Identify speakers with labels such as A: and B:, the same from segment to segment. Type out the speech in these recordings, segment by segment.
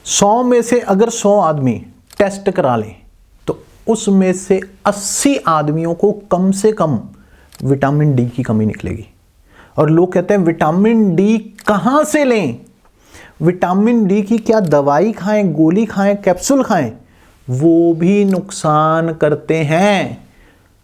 A: 100 में से अगर 100 आदमी टेस्ट करा लें तो उसमें से 80 आदमियों को कम से कम विटामिन डी की कमी निकलेगी। और लोग कहते हैं विटामिन डी कहाँ से लें, विटामिन डी की क्या दवाई खाएं, गोली खाएं, कैप्सूल खाएं, वो भी नुकसान करते हैं।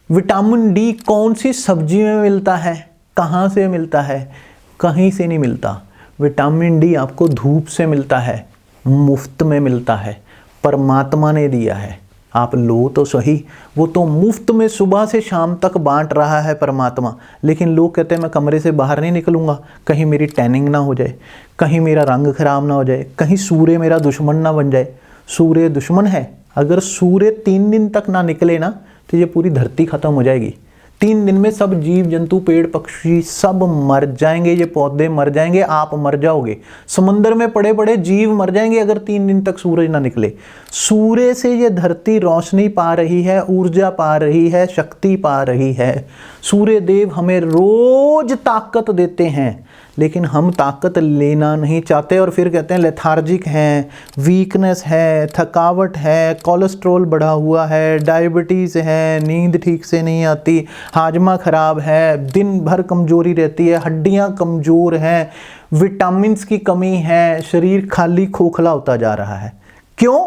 A: विटामिन डी कौन सी सब्जी में मिलता है, कहाँ से मिलता है? कहीं से नहीं मिलता। विटामिन डी आपको धूप से मिलता है, मुफ्त में मिलता है, परमात्मा ने दिया है। आप लो तो सही, वो तो मुफ्त में सुबह से शाम तक बांट रहा है परमात्मा। लेकिन लोग कहते हैं मैं कमरे से बाहर नहीं निकलूंगा, कहीं मेरी टैनिंग ना हो जाए, कहीं मेरा रंग खराब ना हो जाए, कहीं सूर्य मेरा दुश्मन ना बन जाए। सूर्य दुश्मन है? अगर सूर्य 3 दिन तक ना निकले ना तो ये पूरी धरती खत्म हो जाएगी। 3 दिन में सब जीव जंतु, पेड़ पक्षी सब मर जाएंगे, ये पौधे मर जाएंगे, आप मर जाओगे, समंदर में पड़े पड़े जीव मर जाएंगे अगर 3 दिन तक सूरज ना निकले। सूर्य से ये धरती रोशनी पा रही है, ऊर्जा पा रही है, शक्ति पा रही है। सूर्य देव हमें रोज ताकत देते हैं, लेकिन हम ताकत लेना नहीं चाहते और फिर कहते हैं लेथार्जिक हैं, वीकनेस है, थकावट है, कोलेस्ट्रॉल बढ़ा हुआ है, डायबिटीज़ है, नींद ठीक से नहीं आती, हाजमा खराब है, दिन भर कमजोरी रहती है, हड्डियां कमज़ोर हैं, विटामिन्स की कमी है, शरीर खाली खोखला होता जा रहा है। क्यों?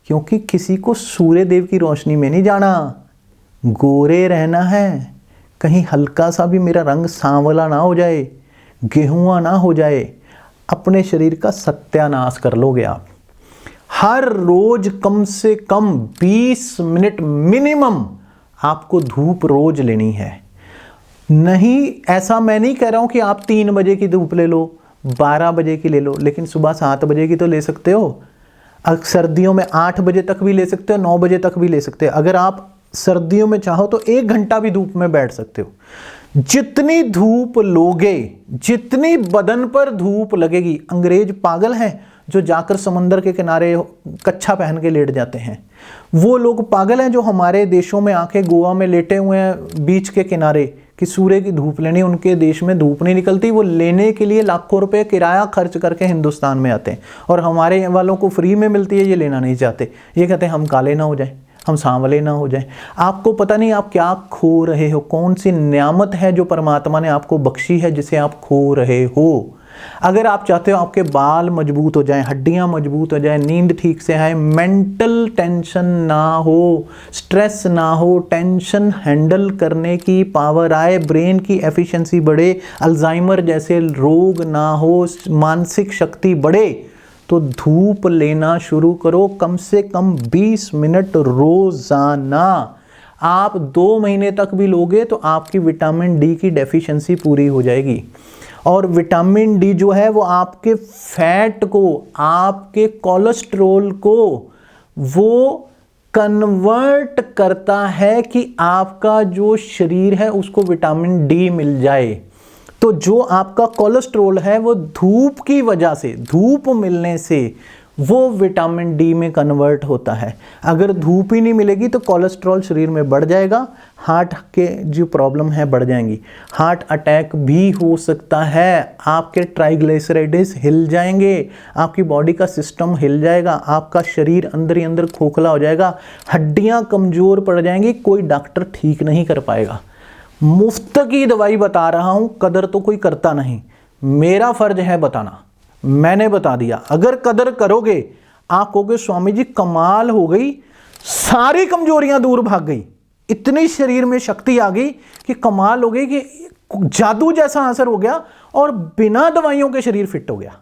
A: क्योंकि किसी को सूर्य देव की रोशनी में नहीं जाना, गोरे रहना है, कहीं हल्का सा भी मेरा रंग सांवला ना हो जाए, गेहुआ ना हो जाए, अपने शरीर का सत्यानाश कर लोगे आप। हर रोज कम से कम 20 मिनट मिनिमम आपको धूप रोज लेनी है। नहीं, ऐसा मैं नहीं कह रहा हूं कि आप 3 बजे की धूप ले लो, 12 बजे की ले लो, लेकिन सुबह 7 बजे की तो ले सकते हो। सर्दियों में 8 बजे तक भी ले सकते हो, 9 बजे तक भी ले सकते हो। अगर आप सर्दियों में चाहो तो 1 घंटा भी धूप में बैठ सकते हो। जितनी धूप लोगे, जितनी बदन पर धूप लगेगी, अंग्रेज पागल हैं जो जाकर समंदर के किनारे कच्छा पहन के लेट जाते हैं। वो लोग पागल हैं जो हमारे देशों में आके गोवा में लेटे हुए हैं बीच के किनारे कि सूर्य की धूप लेनी। उनके देश में धूप नहीं निकलती, वो लेने के लिए लाखों रुपए किराया खर्च करके हिंदुस्तान में आते हैं और हमारे वालों को फ्री में मिलती है, ये लेना नहीं चाहते। ये कहते हैं हम काले ना हो जाए, हम सांवले ना हो जाए। आपको पता नहीं आप क्या खो रहे हो, कौन सी नियामत है जो परमात्मा ने आपको बख्शी है जिसे आप खो रहे हो। अगर आप चाहते हो आपके बाल मजबूत हो जाएं, हड्डियां मजबूत हो जाएं, नींद ठीक से आए, मेंटल टेंशन ना हो, स्ट्रेस ना हो, टेंशन हैंडल करने की पावर आए, ब्रेन की एफिशिएंसी बढ़े, अल्जाइमर जैसे रोग ना हो, मानसिक शक्ति बढ़े, तो धूप लेना शुरू करो। कम से कम 20 मिनट रोजाना। आप 2 महीने तक भी लोगे तो आपकी विटामिन डी की डेफिशिएंसी पूरी हो जाएगी। और विटामिन डी जो है वो आपके फैट को, आपके कोलेस्ट्रॉल को वो कन्वर्ट करता है कि आपका जो शरीर है उसको विटामिन डी मिल जाए। तो जो आपका कोलेस्ट्रॉल है वो धूप की वजह से, धूप मिलने से वो विटामिन डी में कन्वर्ट होता है। अगर धूप ही नहीं मिलेगी तो कोलेस्ट्रॉल शरीर में बढ़ जाएगा, हार्ट के जो प्रॉब्लम है बढ़ जाएंगी, हार्ट अटैक भी हो सकता है, आपके ट्राइग्लिसराइड्स हिल जाएंगे, आपकी बॉडी का सिस्टम हिल जाएगा, आपका शरीर अंदर ही अंदर खोखला हो जाएगा, हड्डियां कमज़ोर पड़ जाएंगी, कोई डॉक्टर ठीक नहीं कर पाएगा। मुफ्त की दवाई बता रहा हूं, कदर तो कोई करता नहीं, मेरा फर्ज है बताना, मैंने बता दिया। अगर कदर करोगे आप कहोगे स्वामी जी कमाल हो गई, सारी कमजोरियां दूर भाग गई, इतनी शरीर में शक्ति आ गई कि कमाल हो गई, कि जादू जैसा असर हो गया और बिना दवाइयों के शरीर फिट हो गया।